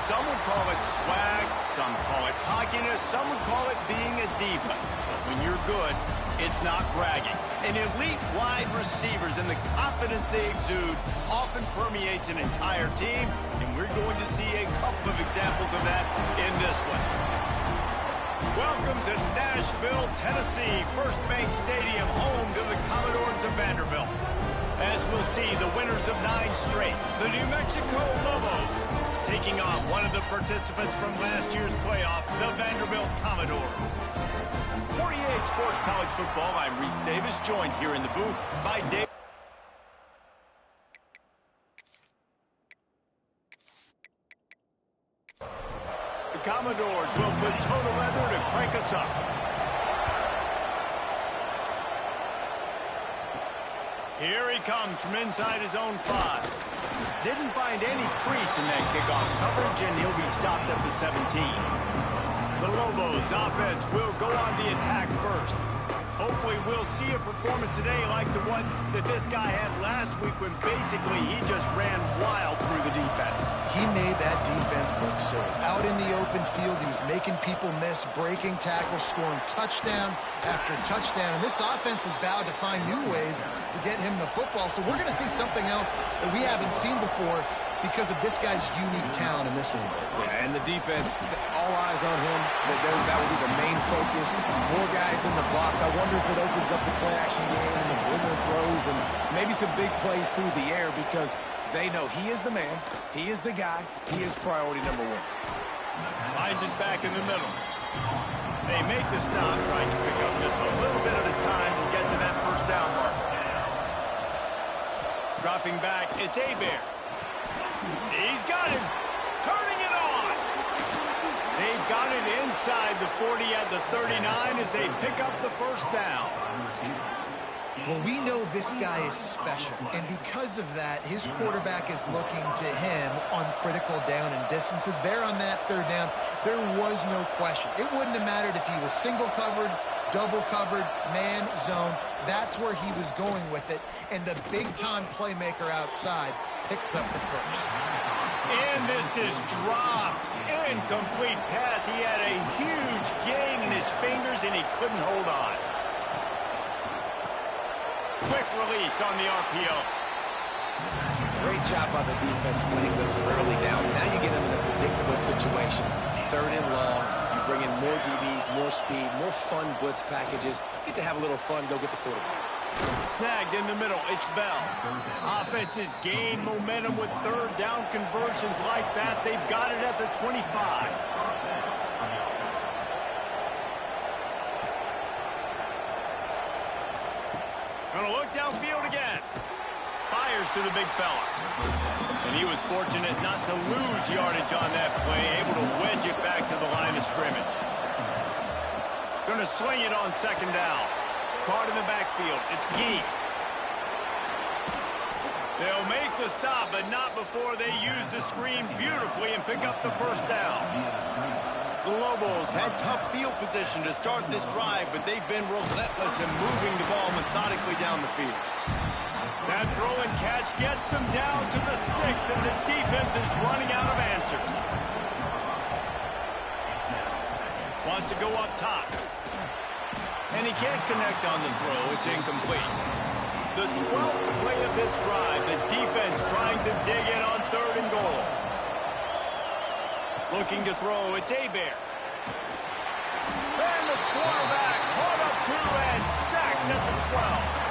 Some would call it swag, some call it cockiness, some would call it being a diva. But when you're good, it's not bragging. And elite wide receivers and the confidence they exude often permeates an entire team, and we're going to see a couple of examples of that in this one. Welcome to Nashville, Tennessee, First Bank Stadium, home to the Commodores of Vanderbilt. As we'll see, the winners of 9 straight, the New Mexico Lobos, taking on one of the participants from last year's playoff, the Vanderbilt Commodores. For EA Sports College Football, I'm Reese Davis, joined here in the booth by Dave. The Commodores will put total leather to crank us up. Here he comes from inside his own 5. Didn't find any crease in that kickoff coverage, and he'll be stopped at the 17. The Lobos offense will go on the attack first. Hopefully we'll see a performance today like the one that this guy had last week when basically he just ran wild through the defense. He made that defense look silly. Out in the open field, he was making people miss, breaking tackles, scoring touchdown after touchdown. And this offense has vowed to find new ways to get him the football. So we're going to see something else that we haven't seen before because of this guy's unique talent in this one. Yeah, and the defense, all eyes on him. That will be the main focus. More guys in the box. I wonder if it opens up the play-action game and the winner throws and maybe some big plays through the air because they know he is the man, he is the guy, he is priority number 1. Hines is back in the middle. They make the stop, trying to pick up just a little bit at a time to get to that first down mark. Dropping back, it's Hebert. He's got him. Turning it on. They've got it inside the 40 at the 39 as they pick up the first down. Well, we know this guy is special, and because of that, his quarterback is looking to him on critical down and distances. There on that 3rd down, there was no question. It wouldn't have mattered if he was single covered, double covered, man, zone. That's where he was going with it, and the big-time playmaker outside picks up the first. And this is dropped. Incomplete pass. He had a huge gain in his fingers, and he couldn't hold on. Quick release on the RPO. Great job by the defense winning those early downs. Now you get them in a predictable situation. 3rd and long. You bring in more DBs, more speed, more fun blitz packages. Get to have a little fun, go get the quarterback. Snagged in the middle, it's Bell. Offenses gain momentum with 3rd down conversions like that. They've got it at the 25. Gonna look downfield again. Fires to the big fella. And he was fortunate not to lose yardage on that play, able to wedge it back to the line of scrimmage. Gonna swing it on 2nd down. Caught in the backfield. It's Gee. They'll make the stop, but not before they use the screen beautifully and pick up the first down. The Lobos had tough field position to start this drive, but they've been relentless in moving the ball methodically down the field. That throw and catch gets them down to the 6, and the defense is running out of answers. Wants to go up top. And he can't connect on the throw. It's incomplete. The 12th play of this drive, the defense trying to dig in on 3rd and goal. Looking to throw, it's Hebert. And the quarterback caught up to and sacked at the 12.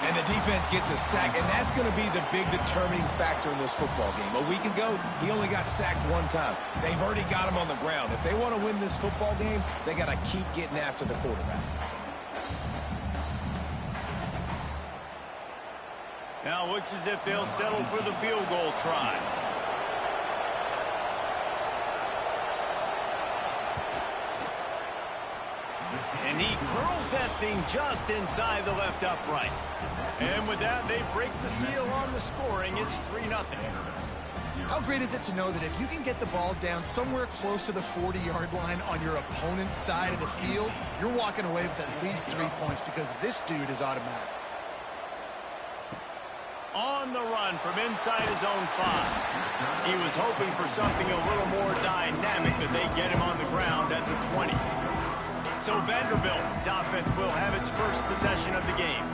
And the defense gets a sack, and that's going to be the big determining factor in this football game. A week ago, he only got sacked 1 time. They've already got him on the ground. If they want to win this football game, they got to keep getting after the quarterback. Now looks as if they'll settle for the field goal try. And he curls that thing just inside the left upright. And with that, they break the seal on the scoring. It's 3-0. How great is it to know that if you can get the ball down somewhere close to the 40-yard line on your opponent's side of the field, you're walking away with at least 3 points because this dude is automatic. on the run from inside his own 5. He was hoping for something a little more dynamic, but they get him on the ground at the 20. So Vanderbilt's offense will have its first possession of the game.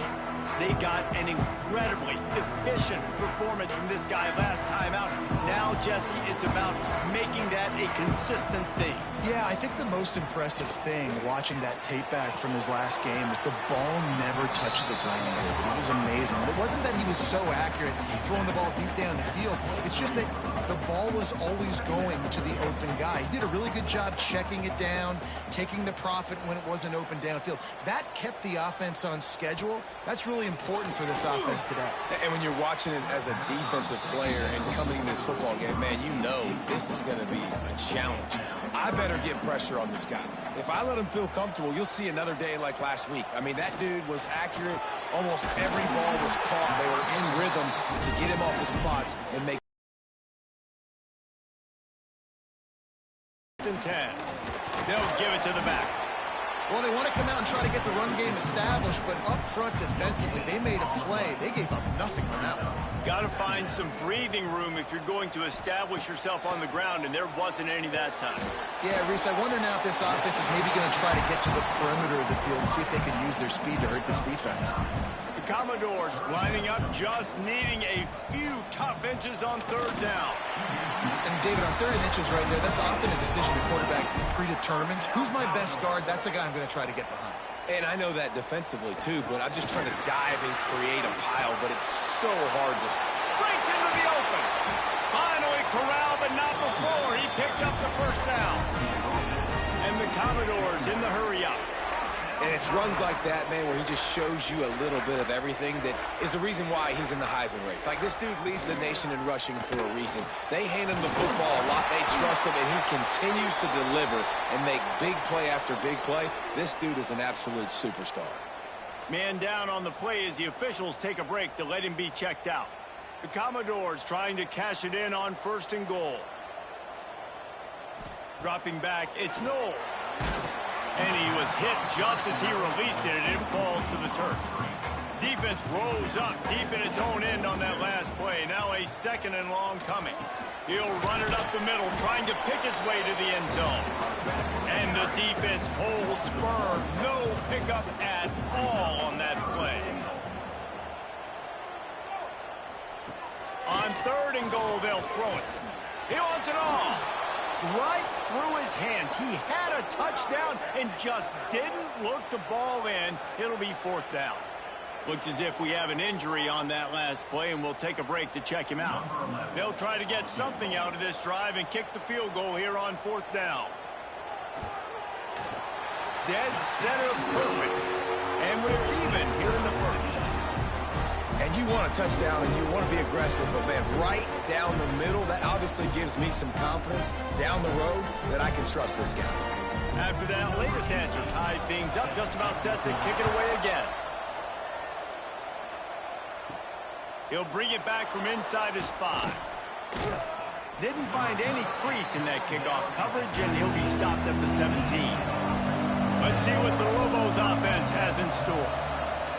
They got an incredibly efficient performance from this guy last time out. Now, Jesse, it's about making that a consistent thing. Yeah, I think the most impressive thing watching that tape back from his last game is the ball never touched the ground. It was amazing. And it wasn't that he was so accurate throwing the ball deep down the field. It's just that the ball was always going to the open guy. He did a really good job checking it down, taking the profit when it wasn't open downfield. That kept the offense on schedule. That's really important for this offense today. And when you're watching it as a defensive player and coming to this football game, man, you know this is going to be a challenge. I better get pressure on this guy. If I let him feel comfortable, you'll see another day like last week. I mean, that dude was accurate. Almost every ball was caught. They were in rhythm to get him off his spots and make 10. They'll give it to the back. Well, they want to come out and try to get the run game established, but up front defensively, they made a play. They gave up nothing on that one. Got to find some breathing room if you're going to establish yourself on the ground, and there wasn't any that time. Yeah, Reese, I wonder now if this offense is maybe going to try to get to the perimeter of the field and see if they can use their speed to hurt this defense. The Commodores lining up, just needing a few tough inches on 3rd down. And David, on 3rd and inches right there, that's often a decision the quarterback predetermines. Who's my best guard? That's the guy I'm going to try to get behind. And I know that defensively, too, but I'm just trying to dive and create a pile, but it's so hard to... Breaks into the open. Finally corralled, but not before. He picked up the 1st down. And the Commodores in the hurry-up. And it's runs like that, man, where he just shows you a little bit of everything that is the reason why he's in the Heisman race. Like, this dude leads the nation in rushing for a reason. They hand him the football a lot. They trust him, and he continues to deliver and make big play after big play. This dude is an absolute superstar. Man down on the play as the officials take a break to let him be checked out. The Commodores trying to cash it in on 1st and goal. Dropping back, it's Knowles. And he was hit just as he released it, and it falls to the turf. Defense rose up deep in its own end on that last play. Now a 2nd and long coming. He'll run it up the middle, trying to pick his way to the end zone. And the defense holds firm. No pickup at all on that play. On 3rd and goal, they'll throw it. He wants it all. Right through his hands. He had a touchdown and just didn't look the ball in. It'll be 4th down. Looks as if we have an injury on that last play, and we'll take a break to check him out. They'll try to get something out of this drive and kick the field goal here on 4th down. Dead center perfect. And we're even here in the 1st. And you want a touchdown and you want to be aggressive, but, man, right down the middle, that obviously gives me some confidence down the road that I can trust this guy. After that latest answer tied things up, just about set to kick it away again. He'll bring it back from inside his 5. Didn't find any crease in that kickoff coverage, and he'll be stopped at the 17. Let's see what the Lobos offense has in store.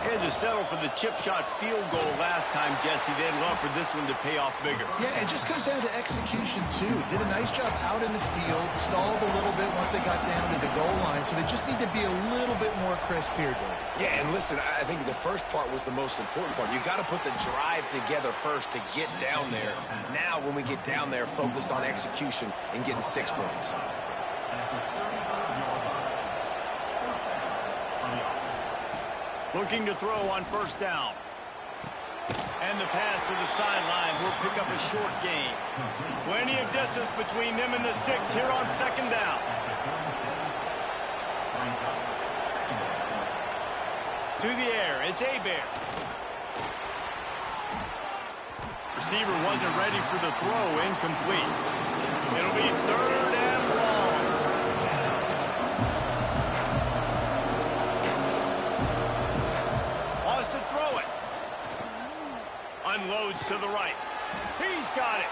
He had to settle for the chip shot field goal last time, Jesse. They'd love for this one to pay off bigger. Yeah, it just comes down to execution, too. Did a nice job out in the field, stalled a little bit once they got down to the goal line, so they just need to be a little bit more crisp here, Dave. Yeah, and listen, I think the first part was the most important part. You got to put the drive together first to get down there. Now, when we get down there, focus on execution and getting 6 points. Looking to throw on 1st down. And the pass to the sideline will pick up a short gain. Plenty of distance between them and the sticks here on 2nd down. To the air, it's Hebert. Receiver wasn't ready for the throw, incomplete. It'll be 3rd and long. Unloads to the right. He's got it.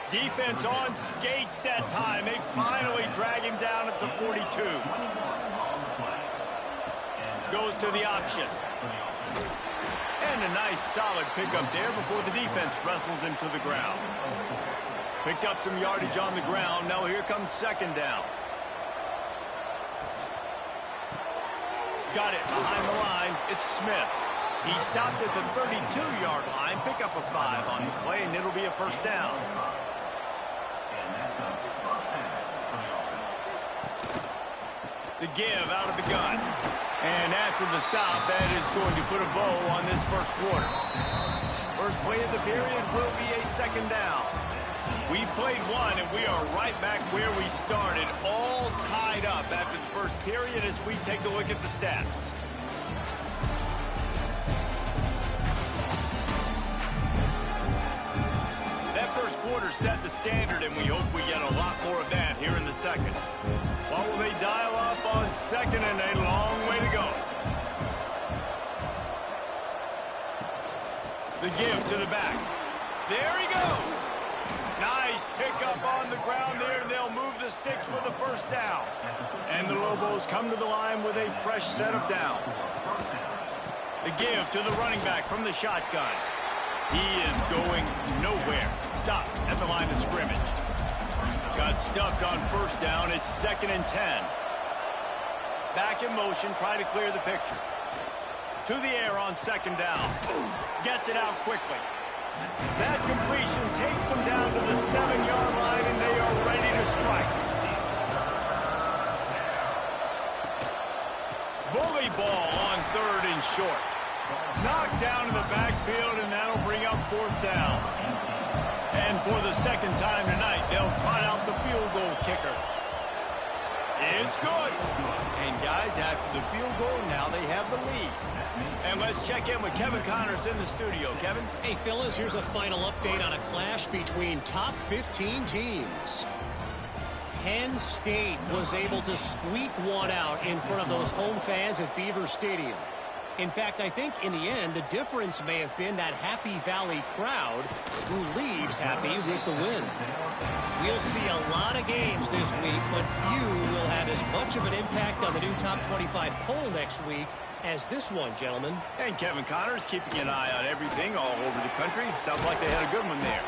Defense on skates that time. They finally drag him down at the 42. Goes to the option. And And a nice solid pickup there before the defense wrestles him to the ground. Picked up some yardage on the ground. Now here comes second down. Got it behind the line. It's Smith. He stopped at the 32-yard line. Pick up a 5 on the play, and it'll be a first down. The give out of the gun. And after the stop, that is going to put a bow on this first quarter. First play of the period will be a second down. We played one, and we are right back where we started, all tied up after the first period as we take a look at the stats. That first quarter set the standard, and we hope we get a lot more of that here in the second. What will they dial up on second, and a long way to go. The give to the back. There he goes. Nice pickup on the ground there, and they'll move the sticks with a first down. And the Lobos come to the line with a fresh set of downs. The give to the running back from the shotgun. He is going nowhere. Stop at the line of scrimmage. Got stuffed on first down. It's 2nd and 10. Back in motion, try to clear the picture. To the air on second down. Gets it out quickly. That completion takes them down to the 7-yard line, and they are ready to strike. Bully ball on 3rd and short. Knocked down in the backfield, and that'll bring up 4th down. And for the second time tonight, they'll trot out the field goal kicker. It's good. And guys, after the field goal, now they have the lead. And let's check in with Kevin Connors in the studio. Kevin? Hey, fellas, here's a final update on a clash between top 15 teams. Penn State was able to squeak one out in front of those home fans at Beaver Stadium. In fact, I think in the end, the difference may have been that Happy Valley crowd who leaves happy with the win. We'll see a lot of games this week, but few will have as much of an impact on the new top 25 poll next week as this one, gentlemen. And Kevin Connors keeping an eye on everything all over the country. Sounds like they had a good one there.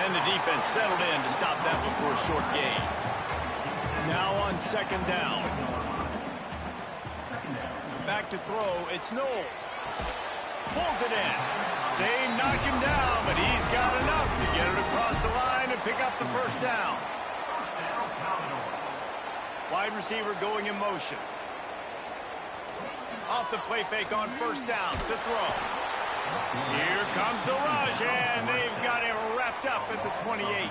And the defense settled in to stop that one for a short gain. Now on second down. Back to throw, it's Knowles. Pulls it in. They knock him down, but he's got enough to get it across the line and pick up the first down. Wide receiver going in motion. Off the play fake on first down to throw. Here comes the rush, and they've got him wrapped up at the 28.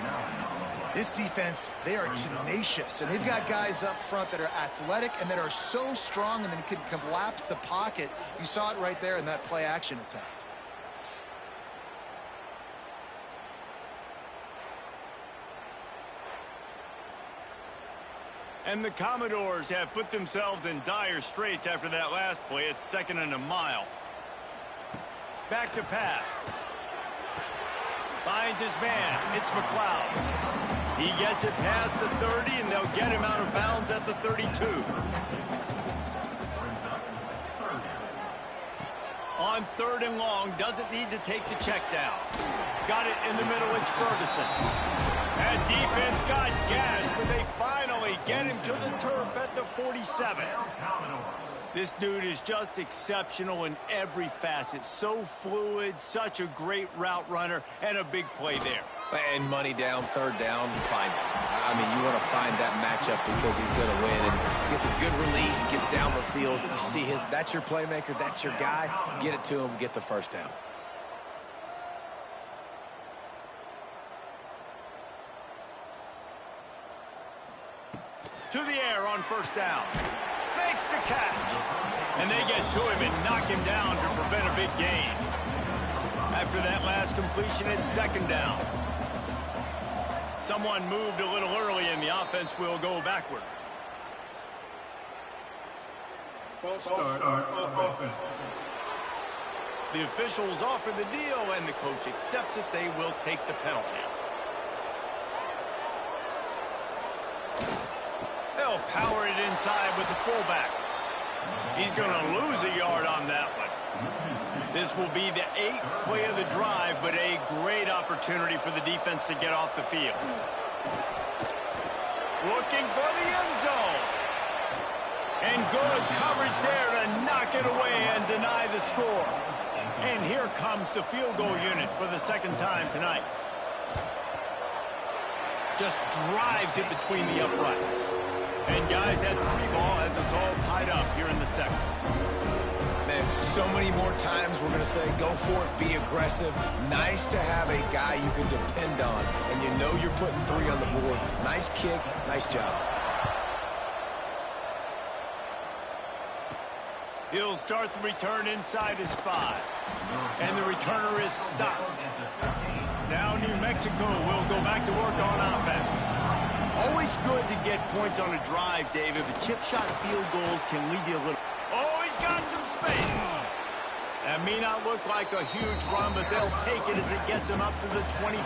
This defense, they are tenacious, and they've got guys up front that are athletic and that are so strong and then can collapse the pocket. You saw it right there in that play-action attempt. And the Commodores have put themselves in dire straits after that last play. It's 2nd and a mile. Back to pass. Finds his man. It's McLeod. He gets it past the 30, and they'll get him out of bounds at the 32. On 3rd and long, doesn't need to take the check down. Got it in the middle, it's Ferguson. That defense got gashed, but they finally get him to the turf at the 47. This dude is just exceptional in every facet. So fluid, such a great route runner, and a big play there. And money down, 3rd down, find him. I mean, you want to find that matchup because he's going to win. And gets a good release, gets down the field. You see that's your playmaker, that's your guy. Get it to him, get the first down. To the air on first down. Makes the catch. And they get to him and knock him down to prevent a big gain. After that last completion, it's 2nd down. Someone moved a little early, and the offense will go backward. False start offense. The officials offer the deal, and the coach accepts it. They will take the penalty. They'll power it inside with the fullback. He's going to lose a yard on that one. This will be the 8th play of the drive, but a great opportunity for the defense to get off the field. Looking for the end zone. And good coverage there to knock it away and deny the score. And here comes the field goal unit for the second time tonight. Just drives it between the uprights. And guys, that 3 ball has us all tied up here in the second. Man, so many more times we're going to say, go for it, be aggressive. Nice to have a guy you can depend on, and you know you're putting 3 on the board. Nice kick, nice job. He'll start the return inside his 5. And the returner is stopped. Now New Mexico will go back to work on offense. Always good to get points on a drive, David, but chip shot field goals can leave you a little... Oh, he's got some space. That may not look like a huge run, but they'll take it as it gets him up to the 24.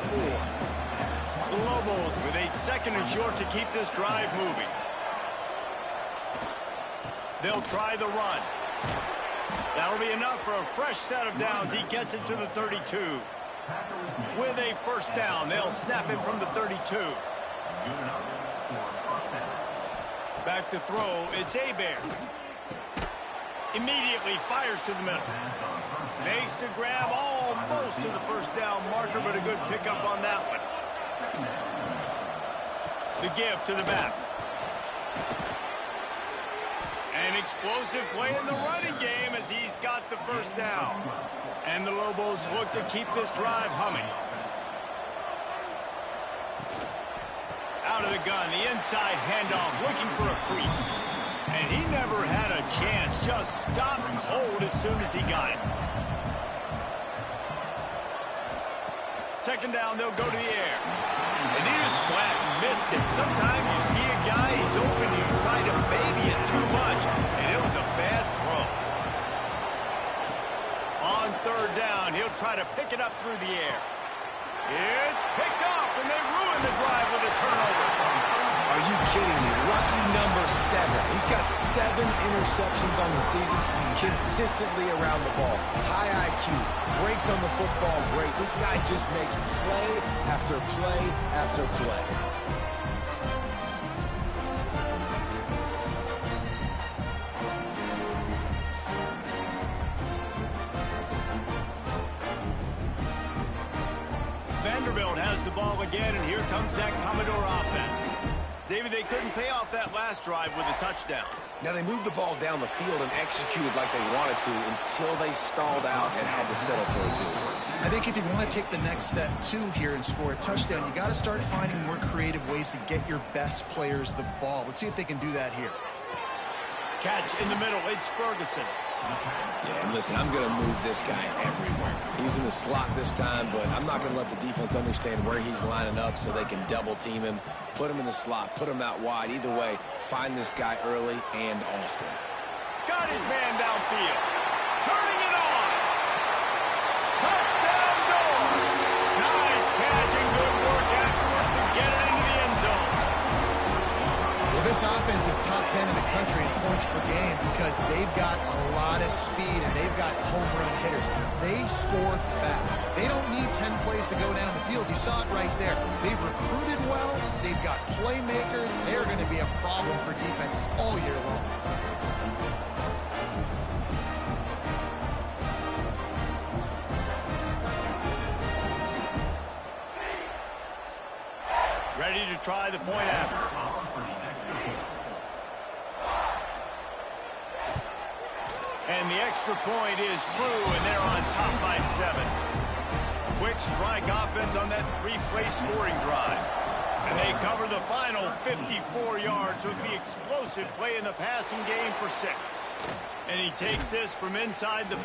The Lobos with a 2nd and short to keep this drive moving. They'll try the run. That'll be enough for a fresh set of downs. He gets it to the 32. With a first down, they'll snap it from the 32. Back to throw, it's Hebert. Immediately fires to the middle. Makes the grab almost to the first down marker, but a good pickup on that one. The give to the back. An explosive play in the running game as he's got the first down. And the Lobos look to keep this drive humming. Out of the gun, the inside handoff, looking for a crease. And he never had a chance, just stopped cold as soon as he got it. Second down, they'll go to the air. And he just flat missed it. Sometimes you see a guy, he's open, and you try to baby it too much, and it was a bad throw. On third down, he'll try to pick it up through the air. It's picked off, and they ruin the drive with a turnover. Are you kidding me? Lucky number 7. He's got 7 interceptions on the season, consistently around the ball. High IQ, breaks on the football great. This guy just makes play after play after play. Vanderbilt has the ball again, and here comes that Commodore offense. David, they couldn't pay off that last drive with a touchdown. Now, they moved the ball down the field and executed like they wanted to until they stalled out and had to settle for a field goal. I think if you want to take the next step, too, here and score a touchdown, you got to start finding more creative ways to get your best players the ball. Let's see if they can do that here. Catch in the middle. It's Ferguson. Yeah, and listen, I'm going to move this guy everywhere. He's in the slot this time, but I'm not going to let the defense understand where he's lining up so they can double team him, put him in the slot, put him out wide. Either way, find this guy early and often. Got his man downfield. Turning it on. Touchdown Doors. Nice catch and good work afterwards to get it into the end zone. Well, this offense is top 10 in the country in points per game because they've got a lot of speed and they've got home run hitters. They score fast. They don't need 10 plays to go down the field. You saw it right there. They've recruited well. They've got playmakers. They're going to be a problem for defenses all year long. Ready to try the point after. And the extra point is true, and they're on top by 7. Quick strike offense on that 3-play scoring drive. And they cover the final 54 yards with the explosive play in the passing game for 6. And he takes this from inside the 5.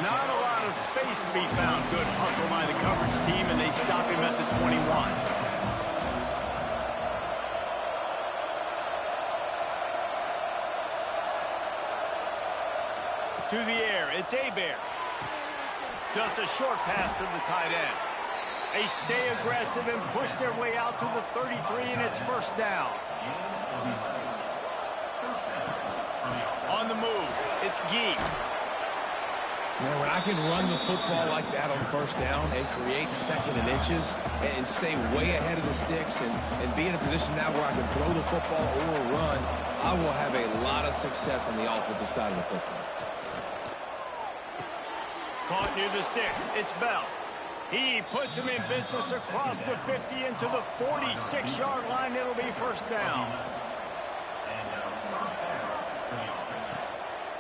Not a lot of space to be found. Good hustle by the coverage team, and they stop him at the 21. To the air, it's Hebert. Just a short pass to the tight end. They stay aggressive and push their way out to the 33, and it's first down. On the move, it's Gee. Now, when I can run the football like that on first down and create second and inches and stay way ahead of the sticks and be in a position now where I can throw the football or run, I will have a lot of success on the offensive side of the football. Caught near the sticks. It's Bell. He puts him in business across the 50 into the 46-yard line. It'll be first down.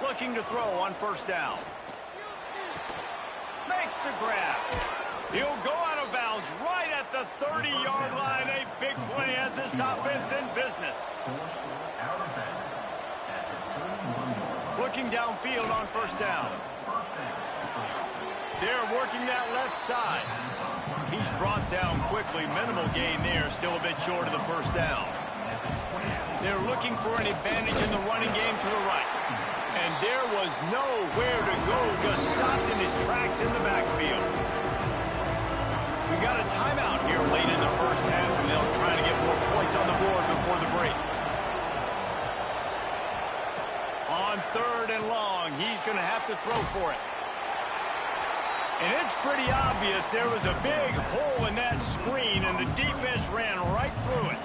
Looking to throw on first down. Makes the grab. He'll go out of bounds right at the 30-yard line. A big play as this offense in business. Looking downfield on first down. They're working that left side. He's brought down quickly. Minimal gain there. Still a bit short of the first down. They're looking for an advantage in the running game to the right. And there was nowhere to go. Just stopped in his tracks in the backfield. We got a timeout here late in the first half, and they'll try to get more points on the board before the break. On third and long, he's going to have to throw for it. And it's pretty obvious there was a big hole in that screen, and the defense ran right through it.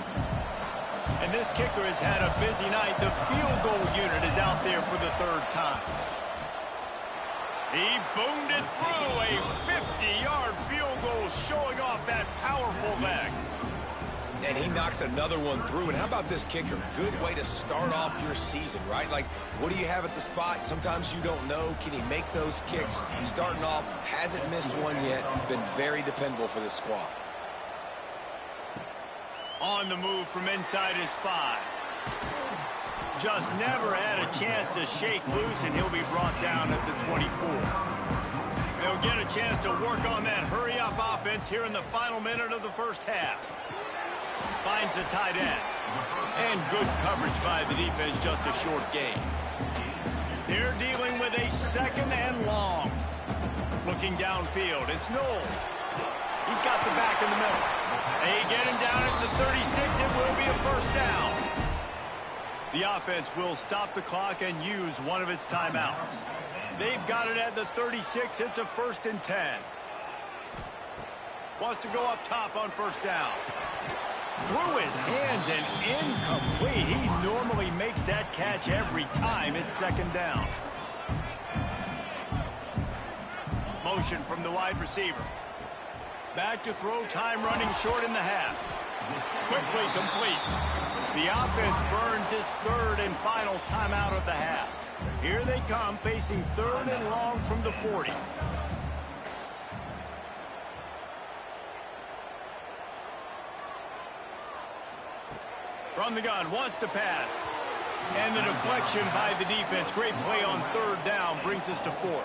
And this kicker has had a busy night. The field goal unit is out there for the third time. He boomed it through. A 50-yard field goal showing off that powerful leg. And he knocks another one through. And how about this kicker? Good way to start off your season, right? Like, what do you have at the spot? Sometimes you don't know. Can he make those kicks? Starting off, hasn't missed one yet. Been very dependable for this squad. On the move from inside his 5. Just never had a chance to shake loose, and he'll be brought down at the 24. They'll get a chance to work on that hurry-up offense here in the final minute of the first half. Finds the tight end. And good coverage by the defense, just a short gain. They're dealing with a second and long. Looking downfield, it's Knowles. He's got the back in the middle. They get him down at the 36. It will be a first down. The offense will stop the clock and use one of its timeouts. They've got it at the 36. It's a 1st and 10. Wants to go up top on first down. Through his hands and incomplete. He normally makes that catch every time. It's 2nd down. Motion from the wide receiver. Back to throw, time running short in the half. Quickly complete. The offense burns his 3rd and final timeout of the half. Here they come, facing 3rd and long from the 40. From the gun, wants to pass. And the deflection by the defense. Great play on 3rd down, brings us to 4th.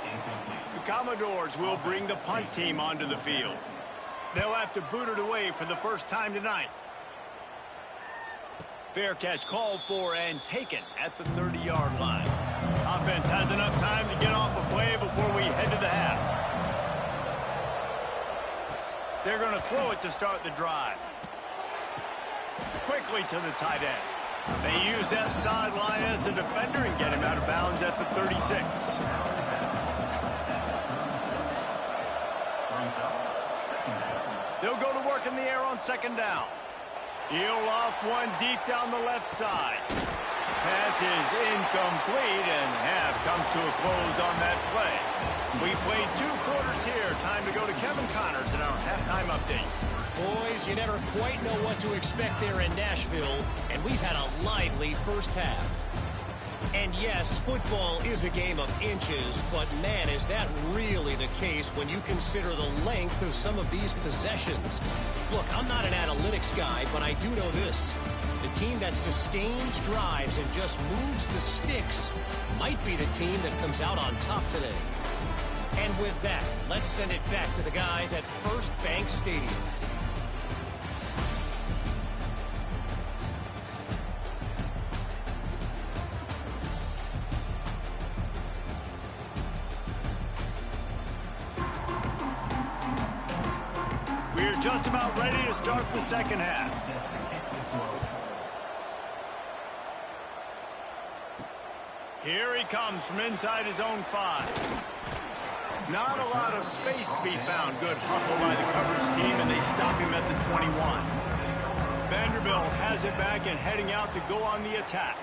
The Commodores will bring the punt team onto the field. They'll have to boot it away for the first time tonight. Fair catch called for and taken at the 30-yard line. Offense has enough time to get off a play before we head to the half. They're going to throw it to start the drive. Quickly to the tight end. They use that sideline as a defender and get him out of bounds at the 36. They'll go to work in the air on 2nd down. He'll loft one deep down the left side. Pass is incomplete, and half comes to a close on that play. We played 2 quarters here. Time to go to Kevin Connors in our halftime update. Boys, you never quite know what to expect there in Nashville, and we've had a lively first half. And yes, football is a game of inches, but man, is that really the case when you consider the length of some of these possessions. Look, I'm not an analytics guy, but I do know this. The team that sustains drives and just moves the sticks might be the team that comes out on top today. And with that, let's send it back to the guys at First Bank Stadium. We're just about ready to start the second half. Here he comes from inside his own 5. Not a lot of space to be found. Good hustle by the coverage team, and they stop him at the 21. Vanderbilt has it back and heading out to go on the attack.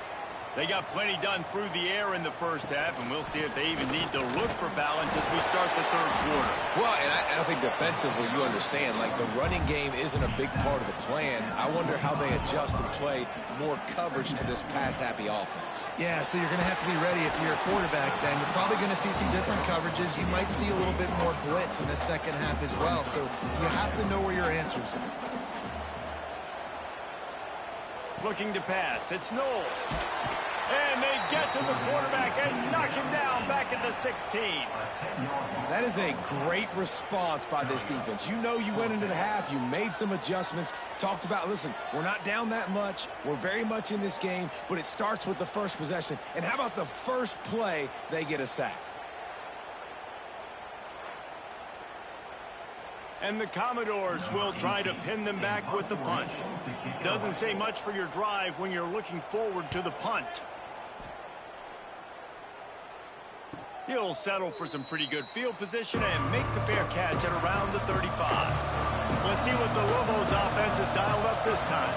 They got plenty done through the air in the first half, and we'll see if they even need to look for balance as we start the third quarter. Well, and I think defensively, you understand, like the running game isn't a big part of the plan. I wonder how they adjust and play more coverage to this pass-happy offense. Yeah, so you're going to have to be ready if you're a quarterback, Ben. You're probably going to see some different coverages. You might see a little bit more blitz in the second half as well, so you have to know where your answers are. Looking to pass. It's Knowles. And they get to the quarterback and knock him down back at the 16. That is a great response by this defense. You know you went into the half, you made some adjustments, talked about, listen, we're not down that much, we're very much in this game, but it starts with the first possession. And how about the first play, they get a sack? And the Commodores will try to pin them back with the punt. Doesn't say much for your drive when you're looking forward to the punt. He'll settle for some pretty good field position and make the fair catch at around the 35. Let's see what the Lobos offense has dialed up this time.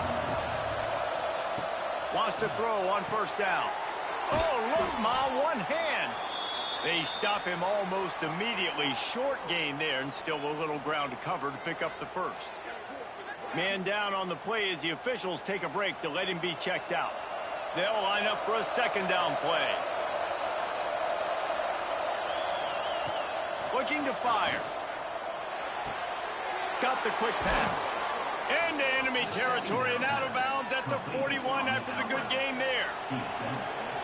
Wants to throw on first down. Oh, look, Ma, one hand. They stop him almost immediately. Short gain there, and still a little ground to cover to pick up the first. Man down on the play as the officials take a break to let him be checked out. They'll line up for a second down play. Looking to fire. Got the quick pass. Into enemy territory and out of bounds at the 41 after the good gain there.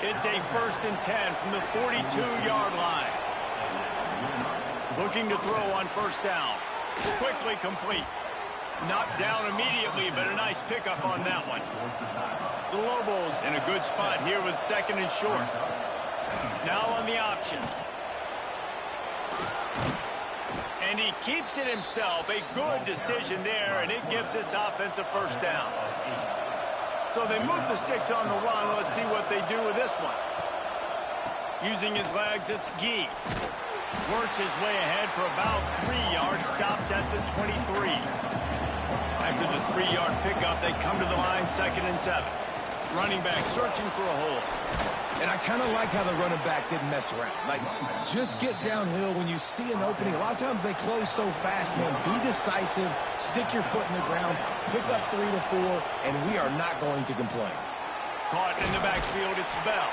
It's a 1st and 10 from the 42-yard line. Looking to throw on first down. Quickly complete. Knocked down immediately, but a nice pickup on that one. The Lobos in a good spot here with 2nd and short. Now on the option. And he keeps it himself. A good decision there, and it gives this offense a first down. So they move the sticks on the run. Let's see what they do with this one. Using his legs, it's Gee. Works his way ahead for about 3 yards, stopped at the 23. After the 3-yard pickup, they come to the line, 2nd and 7. Running back searching for a hole. And I kind of like how the running back didn't mess around. Like, just get downhill when you see an opening. A lot of times they close so fast, man. Be decisive, stick your foot in the ground, pick up 3 to 4, and we are not going to complain. Caught in the backfield, it's Bell.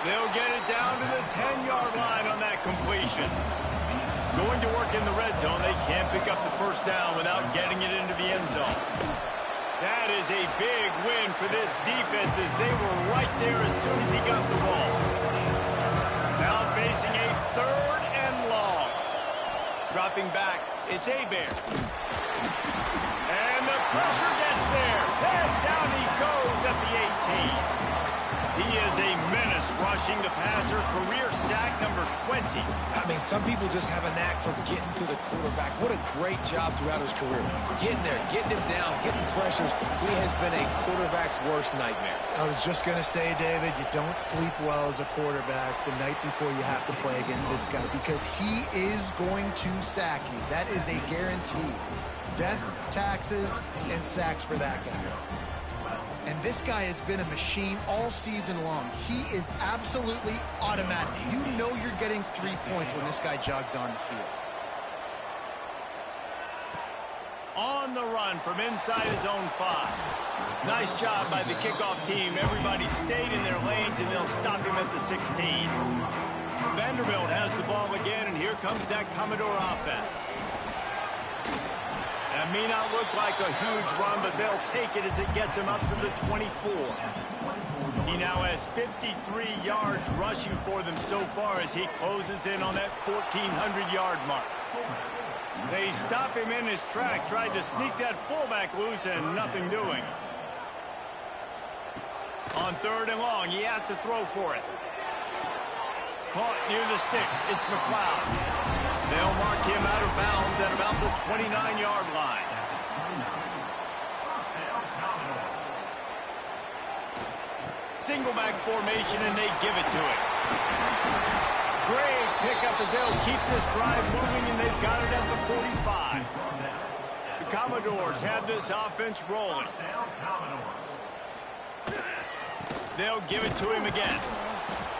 They'll get it down to the 10-yard line on that completion. Going to work in the red zone. They can't pick up the first down without getting it into the end zone. That is a big win for this defense as they were right there as soon as he got the ball. Now facing a 3rd and long. Dropping back, it's Hebert. And the pressure gets there. And down he goes at the 18. He is a menace rushing the passer. Career sack number 20. I mean, some people just have a knack for getting to the quarterback. What a great job throughout his career. Getting there, getting him down, getting pressures. He has been a quarterback's worst nightmare. I was just going to say, David, you don't sleep well as a quarterback the night before you have to play against this guy because he is going to sack you. That is a guarantee. Death, taxes, and sacks for that guy. And this guy has been a machine all season long. He is absolutely automatic. You know you're getting 3 points when this guy jogs on the field. On the run from inside his own 5. Nice job by the kickoff team. Everybody stayed in their lanes, and they'll stop him at the 16. Vanderbilt has the ball again, and here comes that Commodore offense. That may not look like a huge run, but they'll take it as it gets him up to the 24. He now has 53 yards rushing for them so far as he closes in on that 1,400-yard mark. They stop him in his tracks, tried to sneak that fullback loose, and nothing doing. On 3rd and long, he has to throw for it. Caught near the sticks, it's McLeod. They'll mark him out of bounds at about the 29-yard line. Single back formation, and they give it to him. Great pickup as they'll keep this drive moving, and they've got it at the 45. The Commodores have this offense rolling. They'll give it to him again.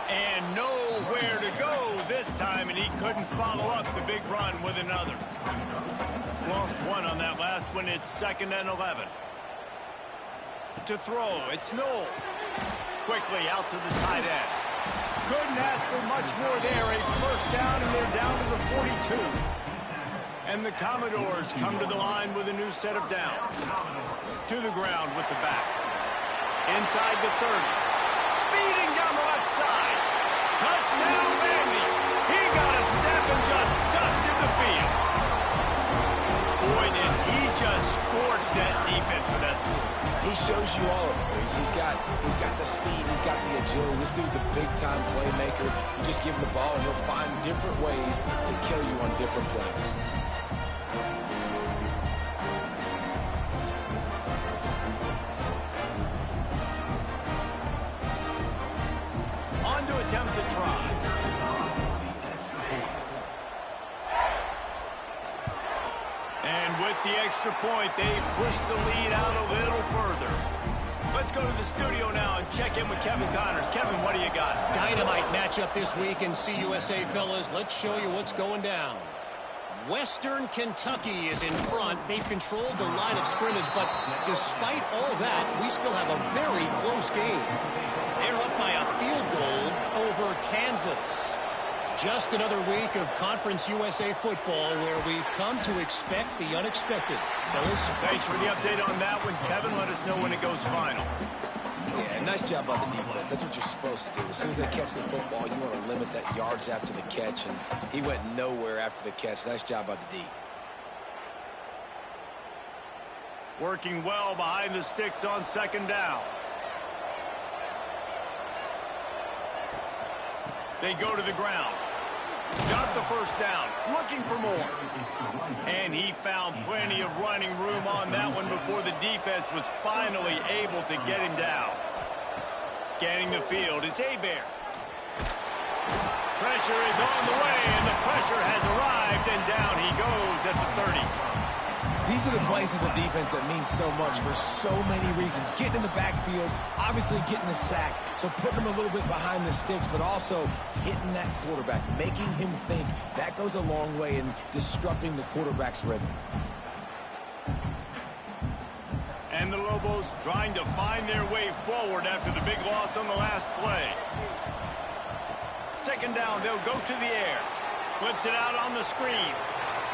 And nowhere to go this time, and he couldn't follow up the big run with another. Lost one on that last one. It's 2nd and 11. To throw, it's Knowles. Quickly out to the tight end. Couldn't ask for much more there. A first down, and they're down to the 42. And the Commodores come to the line with a new set of downs. To the ground with the back. Inside the 30. Speeding down the left side. Touchdown, Vandy. He got a step and just dusted the field. Boy, did he just scorch that defense with that score. He shows you all of it. He's got the speed. He's got the agility. This dude's a big-time playmaker. You just give him the ball, and he'll find different ways to kill you on different plays. On to attempt to try. And with the extra point, they push the lead out a little further. Let's go to the studio now and check in with Kevin Connors. Kevin, what do you got? Dynamite matchup this week in CUSA, fellas. Let's show you what's going down. Western Kentucky is in front. They've controlled the line of scrimmage, but despite all that, we still have a very close game. They're up by a field goal over Kansas. Just another week of Conference USA football where we've come to expect the unexpected. Fellas? Thanks for the update on that one, Kevin. Let us know when it goes final. Yeah, nice job by the defense. That's what you're supposed to do. As soon as they catch the football, you want to limit that yards after the catch, and he went nowhere after the catch. Nice job by the D. Working well behind the sticks on 2nd down. They go to the ground. Got the first down, looking for more. And he found plenty of running room on that one before the defense was finally able to get him down. Scanning the field, it's Hebert. Pressure is on the way, and the pressure has arrived, and down he goes at the 30. These are the plays as a defense that mean so much for so many reasons. Getting in the backfield, obviously getting the sack, so putting him a little bit behind the sticks, but also hitting that quarterback, making him think. That goes a long way in disrupting the quarterback's rhythm. And the Lobos trying to find their way forward after the big loss on the last play. 2nd down, they'll go to the air. Flips it out on the screen.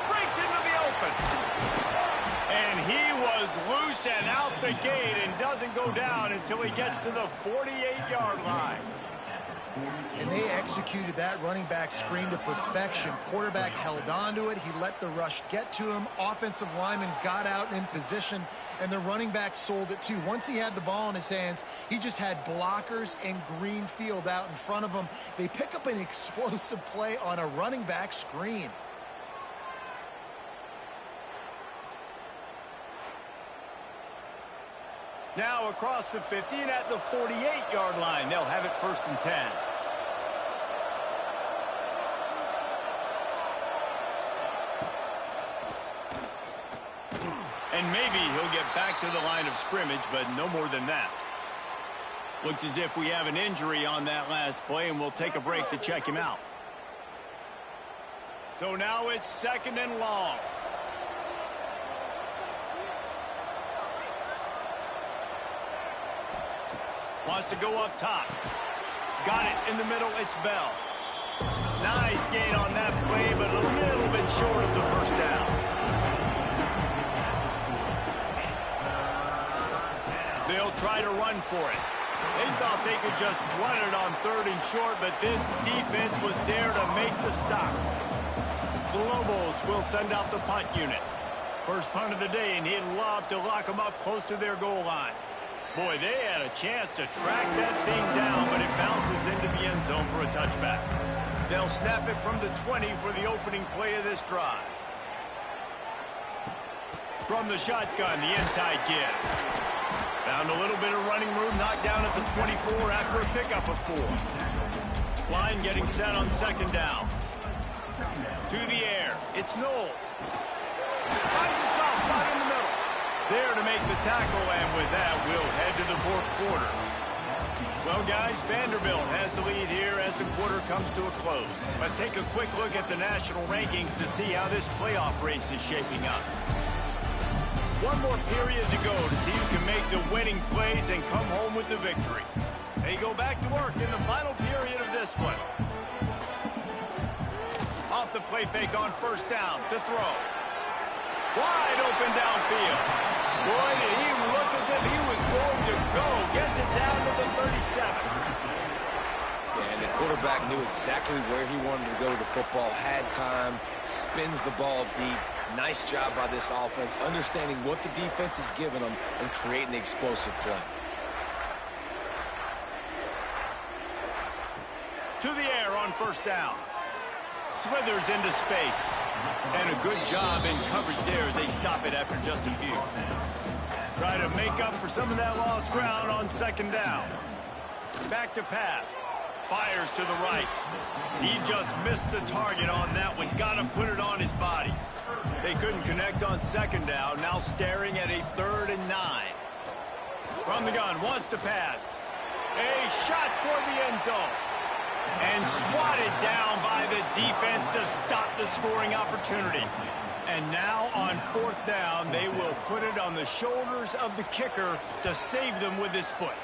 Breaks into the open. And he was loose and out the gate and doesn't go down until he gets to the 48-yard line. And they executed that running back screen to perfection. Quarterback held on to it. He let the rush get to him. Offensive lineman got out in position, and the running back sold it too. Once he had the ball in his hands, he just had blockers and green field out in front of him. They pick up an explosive play on a running back screen. Now across the 50 and at the 48-yard line. They'll have it 1st and 10. And maybe he'll get back to the line of scrimmage, but no more than that. Looks as if we have an injury on that last play, and we'll take a break to check him out. So now it's 2nd and long. Wants to go up top. Got it in the middle. It's Bell. Nice gain on that play, but a little bit short of the first down. They'll try to run for it. They thought they could just run it on 3rd and short, but this defense was there to make the stop. The Lobos will send out the punt unit. First punt of the day, and he'd love to lock them up close to their goal line. Boy, they had a chance to track that thing down, but it bounces into the end zone for a touchback. They'll snap it from the 20 for the opening play of this drive. From the shotgun, the inside give. Found a little bit of running room, knocked down at the 24 after a pickup of 4. Line getting set on second down. To the air. It's Knowles. Finds a soft spot in the middle. There to make the tackle, and with that, we'll head to the fourth quarter. Well, guys, Vanderbilt has the lead here as the quarter comes to a close. Let's take a quick look at the national rankings to see how this playoff race is shaping up. One more period to go to see who can make the winning plays and come home with the victory. They go back to work in the final period of this one. Off the play fake on first down to throw. Wide open downfield. Boy, did he look as if he was going to go. Gets it down to the 37. Yeah, and the quarterback knew exactly where he wanted to go with the football, had time, spins the ball deep. Nice job by this offense, understanding what the defense is giving them and creating the explosive play. To the air on first down. Slithers into space. And a good job in coverage there as they stop it after just a few. Try to make up for some of that lost ground on second down. Back to pass. Fires to the right. He just missed the target on that one. Got to put it on his body. They couldn't connect on second down. Now staring at a 3rd and 9. From the gun, wants to pass. A shot toward the end zone. And swatted down by the defense to stop the scoring opportunity. And now on 4th down, they will put it on the shoulders of the kicker to save them with his foot.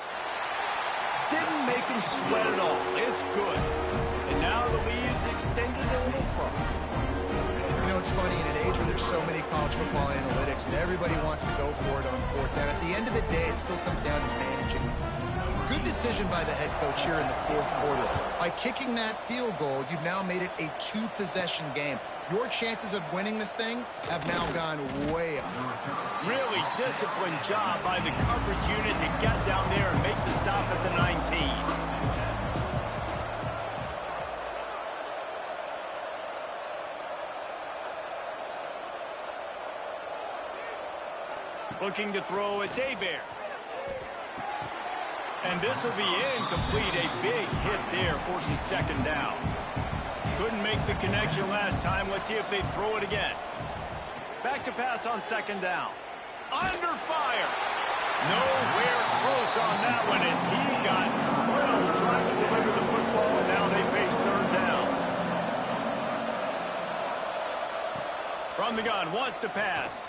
Didn't make him sweat at all. It's good. And now the lead is extended a little further. You know, it's funny, in an age where there's so many college football analytics and everybody wants to go for it on 4th down, at the end of the day, it still comes down to managing. Good decision by the head coach here in the 4th quarter. By kicking that field goal, you've now made it a 2-possession game. Your chances of winning this thing have now gone way up. Really disciplined job by the coverage unit to get down there and make the stop at the 19. Looking to throw, it's Hebert. And this will be incomplete. A big hit there forces second down. Couldn't make the connection last time. Let's see if they throw it again. Back to pass on second down. Under fire. Nowhere close on that one as he got drilled trying to deliver the football, and now they face 3rd down. From the gun, wants to pass.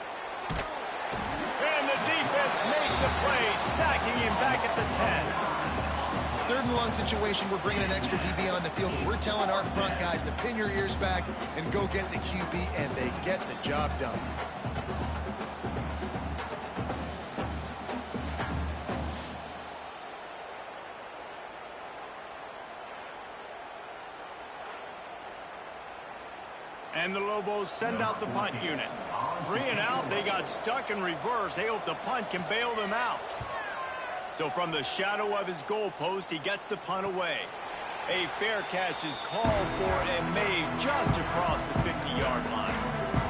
And the defense makes a play, sacking him back at the 10. 3rd and long situation, we're bringing an extra DB on the field. We're telling our front guys to pin your ears back and go get the QB, and they get the job done. And the Lobos send out the punt unit. 3 and out, they got stuck in reverse. They hope the punt can bail them out. So from the shadow of his goalpost, he gets the punt away. A fair catch is called for and made just across the 50-yard line.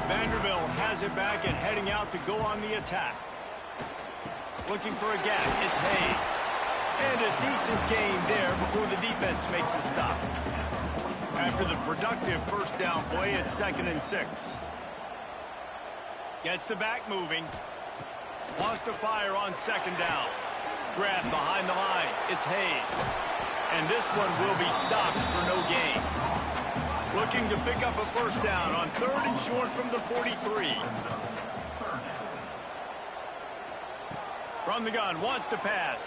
Vanderbilt has it back and heading out to go on the attack. Looking for a gap, it's Hayes. And a decent gain there before the defense makes the stop. After the productive first down play, it's 2nd and 6. Gets the back moving. Wants to fire on second down. Grab behind the line. It's Hayes. And this one will be stopped for no gain. Looking to pick up a first down on 3rd and short from the 43. From the gun, wants to pass.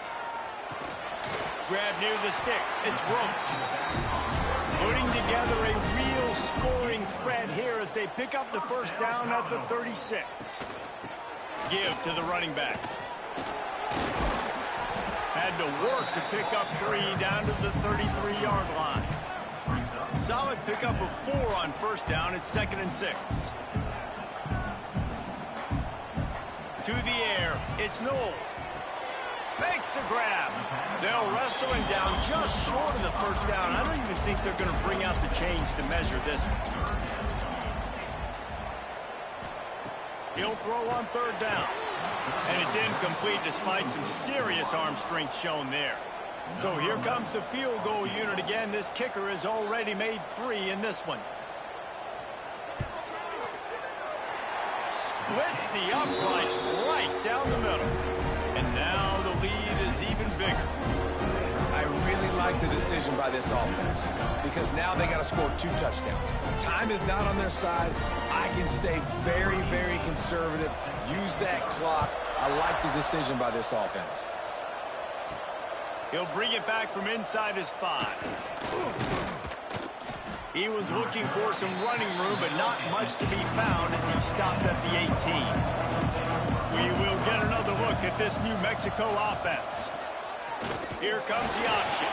Grab near the sticks. It's Roach. Putting together a real scoring threat here as they pick up the first down at the 36. Give to the running back. Had to work to pick up 3 down to the 33-yard line. Solid pickup of 4 on first down. It's 2nd and 6. To the air. It's Knowles. Makes the grab. They'll wrestle him down just short of the first down. I don't even think they're going to bring out the chains to measure this one. He'll throw on 3rd down. And it's incomplete despite some serious arm strength shown there. So here comes the field goal unit again. This kicker has already made 3 in this one. Splits the uprights right down the middle. And now the lead is even bigger. I really like the decision by this offense because now they got to score 2 touchdowns. Time is not on their side. I can stay very, very conservative. Use that clock. I like the decision by this offense. He'll bring it back from inside his 5. He was looking for some running room, but not much to be found as he stopped at the 18. We will get another look at this New Mexico offense. Here comes the option.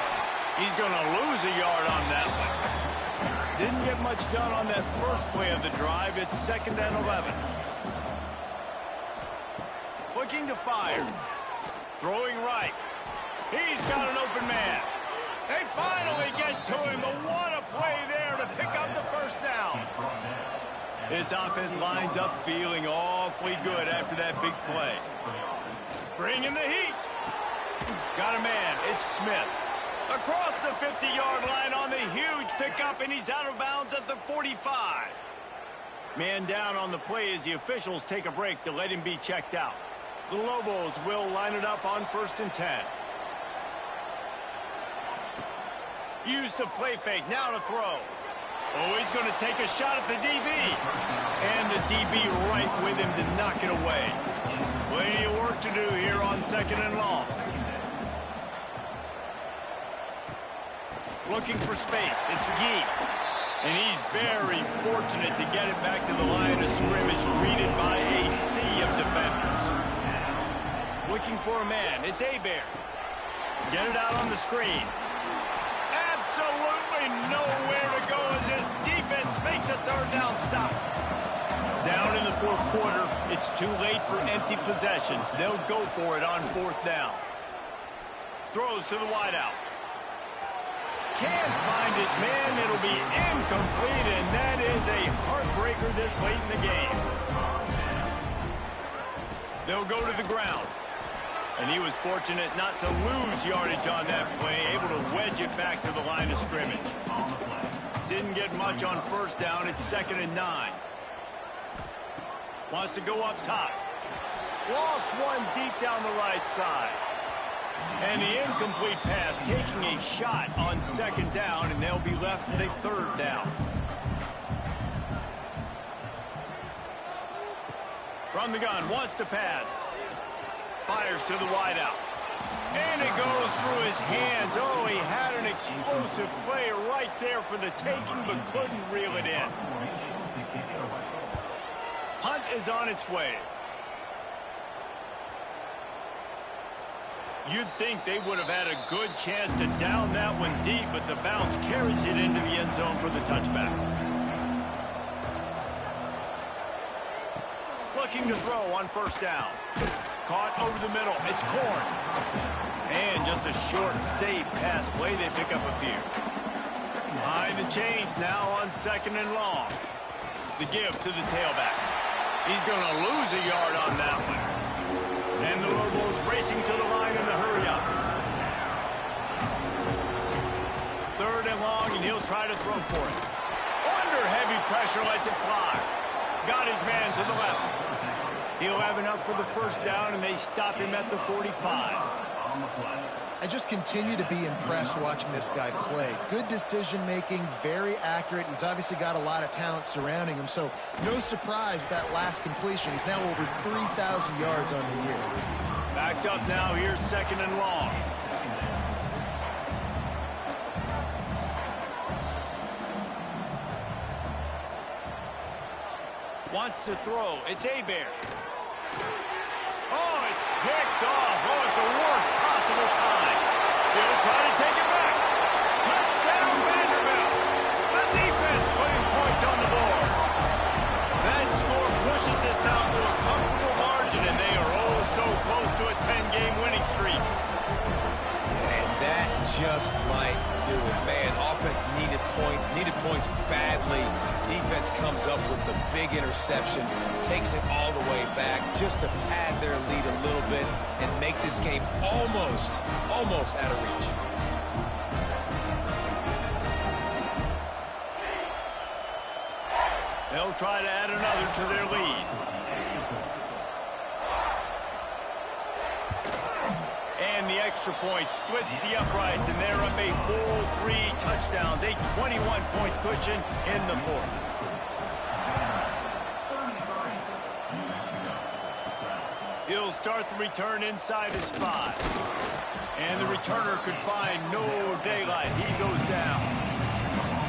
He's going to lose a yard on that one. Didn't get much done on that first play of the drive. It's 2nd and 11. Looking to fire. Throwing right. He's got an open man. They finally get to him, but what a play there to pick up the first down. This offense lines up feeling awfully good after that big play. Bringing the heat. Got a man. It's Smith. Across the 50-yard line on the huge pickup, and he's out of bounds at the 45. Man down on the play as the officials take a break to let him be checked out. The Lobos will line it up on 1st and 10. Use the play fake. Now to throw. Oh, he's going to take a shot at the DB. And the DB right with him to knock it away. Plenty of work to do here on 2nd and long. Looking for space. It's Gee. And he's very fortunate to get it back to the line of scrimmage, greeted by a sea of defenders. Looking for a man. It's Hebert. Get it out on the screen. Absolutely nowhere to go as this defense makes a 3rd down stop. Down in the 4th quarter, it's too late for empty possessions. They'll go for it on 4th down. Throws to the wideout. Can't find his man. It'll be incomplete, and that is a heartbreaker this late in the game. They'll go to the ground. And he was fortunate not to lose yardage on that play, able to wedge it back to the line of scrimmage. Didn't get much on 1st down. It's 2nd and 9. Wants to go up top. Lost one deep down the right side. And the incomplete pass taking a shot on 2nd down, and they'll be left with a 3rd down. From the gun, wants to pass. Fires to the wideout. And it goes through his hands. Oh, he had an explosive play right there for the taking, but couldn't reel it in. Punt is on its way. You'd think they would have had a good chance to down that one deep, but the bounce carries it into the end zone for the touchback. Looking to throw on 1st down. Caught over the middle. It's Korn. And just a short, safe pass play. They pick up a few. Behind the chains now on 2nd and long. The give to the tailback. He's going to lose a yard on that one. And the Lobos racing to the line in the hurry up. 3rd and long, and he'll try to throw for it. Under heavy pressure, lets it fly. Got his man to the left. He'll have enough for the 1st down, and they stop him at the 45. I just continue to be impressed watching this guy play. Good decision-making, very accurate. He's obviously got a lot of talent surrounding him, so no surprise with that last completion. He's now over 3,000 yards on the year. Backed up now. Here's 2nd and long. Wants to throw. It's Hebert. Oh, it's picked off. Oh, at the worst possible time. He'll try to take it back. Touchdown, Vanderbilt. The defense putting points on the board. That score pushes this out to a comfortable margin, and they are oh so close to a 10-game winning streak. And that just might do it. Man, offense needed points badly. Defense comes up with the big interception, takes it all the way back just to pad their lead a little bit and make this game almost out of reach. They'll try to add another to their lead. And the extra point splits the uprights, and they're up a full 3 touchdowns, a 21-point cushion in the fourth. He'll start the return inside his 5. And the returner could find no daylight. He goes down.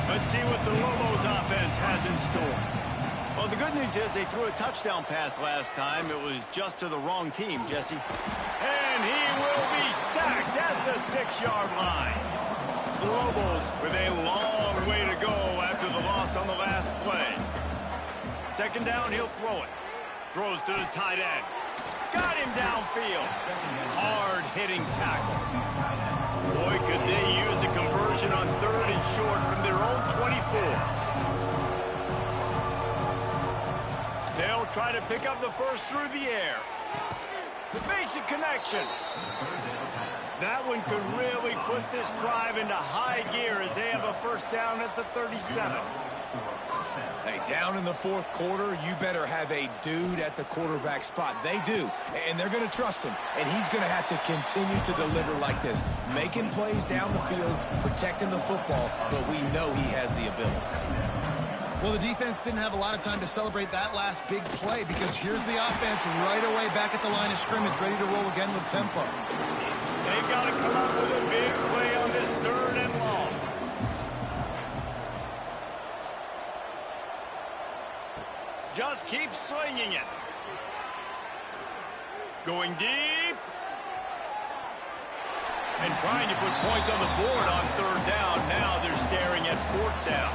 Let's see what the Lobos offense has in store. Well, the good news is they threw a touchdown pass last time. It was just to the wrong team, Jesse. And he will be sacked at the 6-yard line. The Lobos with a long way to go after the loss on the last play. Second down, he'll throw it. Throws to the tight end. Got him downfield. Hard-hitting tackle. Boy, could they use a conversion on 3rd and short from their own 24. They'll try to pick up the first through the air. The basic connection. That one could really put this drive into high gear as they have a first down at the 37. Hey, down in the fourth quarter, you better have a dude at the quarterback spot. They do, and they're going to trust him, and he's going to have to continue to deliver like this, making plays down the field, protecting the football, but we know he has the ability. Well, the defense didn't have a lot of time to celebrate that last big play because here's the offense right away back at the line of scrimmage, ready to roll again with tempo. They've got to come up with a big play on this 3rd and long. Just keep slinging it. Going deep. And trying to put points on the board on 3rd down. Now they're staring at 4th down.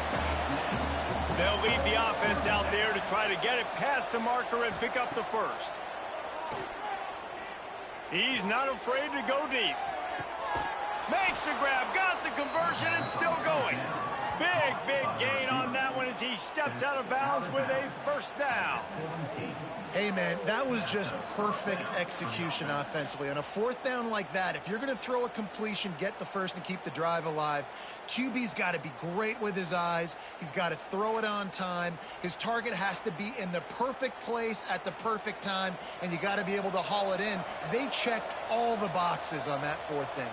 They'll leave the offense out there to try to get it past the marker and pick up the first. He's not afraid to go deep. Makes the grab, got the conversion, and still going. Big gain on that one as he steps out of bounds with a first down. Hey, man, that was just perfect execution offensively. On a 4th down like that, if you're going to throw a completion, get the first and keep the drive alive, QB's got to be great with his eyes. He's got to throw it on time. His target has to be in the perfect place at the perfect time, and you got to be able to haul it in. They checked all the boxes on that 4th down.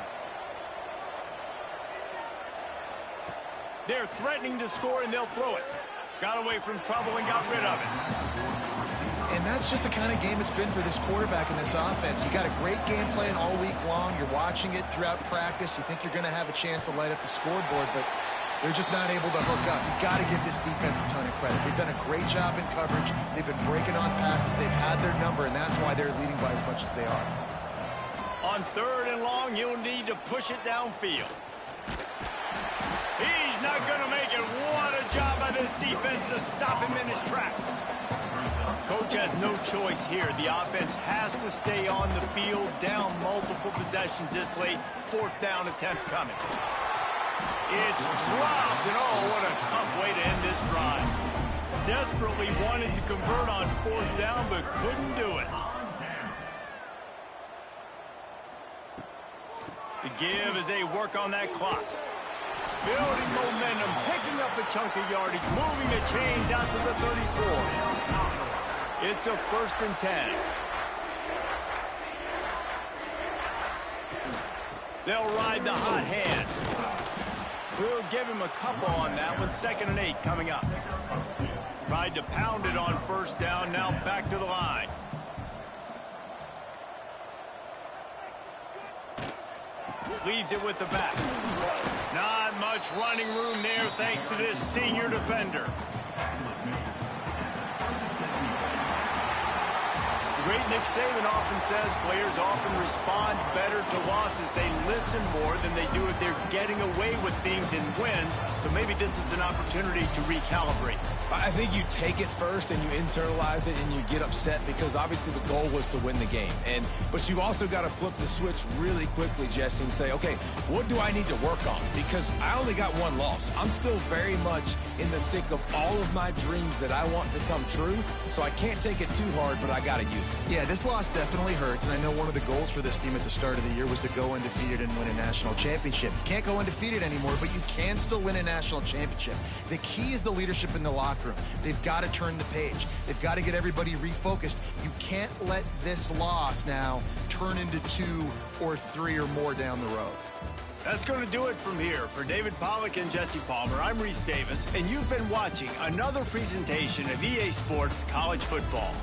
They're threatening to score, and they'll throw it. Got away from trouble and got rid of it. And that's just the kind of game it's been for this quarterback in this offense. You got a great game plan all week long. You're watching it throughout practice. You think you're going to have a chance to light up the scoreboard, but they're just not able to hook up. You got to give this defense a ton of credit. They've done a great job in coverage. They've been breaking on passes. They've had their number, and that's why they're leading by as much as they are. On 3rd and long, you'll need to push it downfield. He's not going to make it. What a job by this defense to stop him in his tracks. Coach has no choice here. The offense has to stay on the field, down multiple possessions this late. 4th down attempt coming. It's dropped, and oh, what a tough way to end this drive. Desperately wanted to convert on 4th down, but couldn't do it. The give as they work on that clock. Building momentum, picking up a chunk of yardage, moving the chains out to the 34. It's a 1st and 10. They'll ride the hot hand. We'll give him a couple on that one. 2nd and 8 coming up. Tried to pound it on 1st down, now back to the line. Leaves it with the back. Not much running room there thanks to this senior defender. Great Nick Saban often says players often respond better to losses. They listen more than they do if they're getting away with things in wins. So maybe this is an opportunity to recalibrate. I think you take it first and you internalize it and you get upset because obviously the goal was to win the game. But you also got to flip the switch really quickly, Jesse, and say, okay, what do I need to work on? Because I only got one loss. I'm still very much in the thick of all of my dreams that I want to come true. So I can't take it too hard, but I got to use it. Yeah, this loss definitely hurts, and I know one of the goals for this team at the start of the year was to go undefeated and win a national championship. You can't go undefeated anymore, but you can still win a national championship. The key is the leadership in the locker room. They've got to turn the page. They've got to get everybody refocused. You can't let this loss now turn into 2 or 3 or more down the road. That's going to do it from here. For David Pollack and Jesse Palmer, I'm Reese Davis, and you've been watching another presentation of EA Sports College Football.